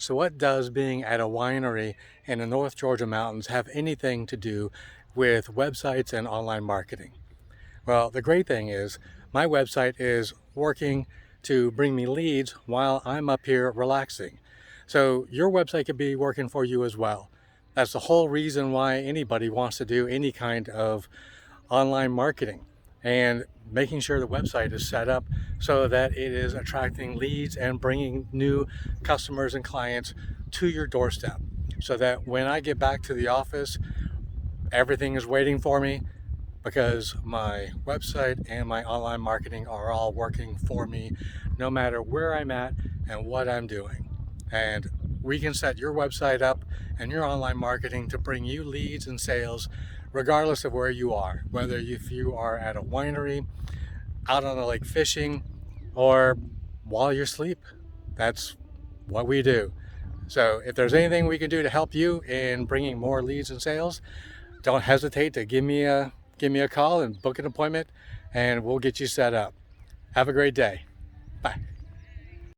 So what does being at a winery in the North Georgia mountains have anything to do with websites and online marketing? Well, the great thing is my website is working to bring me leads while I'm up here relaxing. So your website could be working for you as well. That's the whole reason why anybody wants to do any kind of online marketing, and making sure the website is set up so that it is attracting leads and bringing new customers and clients to your doorstep, so that when I get back to the office, everything is waiting for me because my website and my online marketing are all working for me no matter where I'm at and what I'm doing. And we can set your website up and your online marketing to bring you leads and sales regardless of where you are, whether if you are at a winery, out on the lake fishing, or while you're asleep. That's what we do. So if there's anything we can do to help you in bringing more leads and sales, don't hesitate to give me a call and book an appointment, and we'll get you set up. Have a great day. Bye.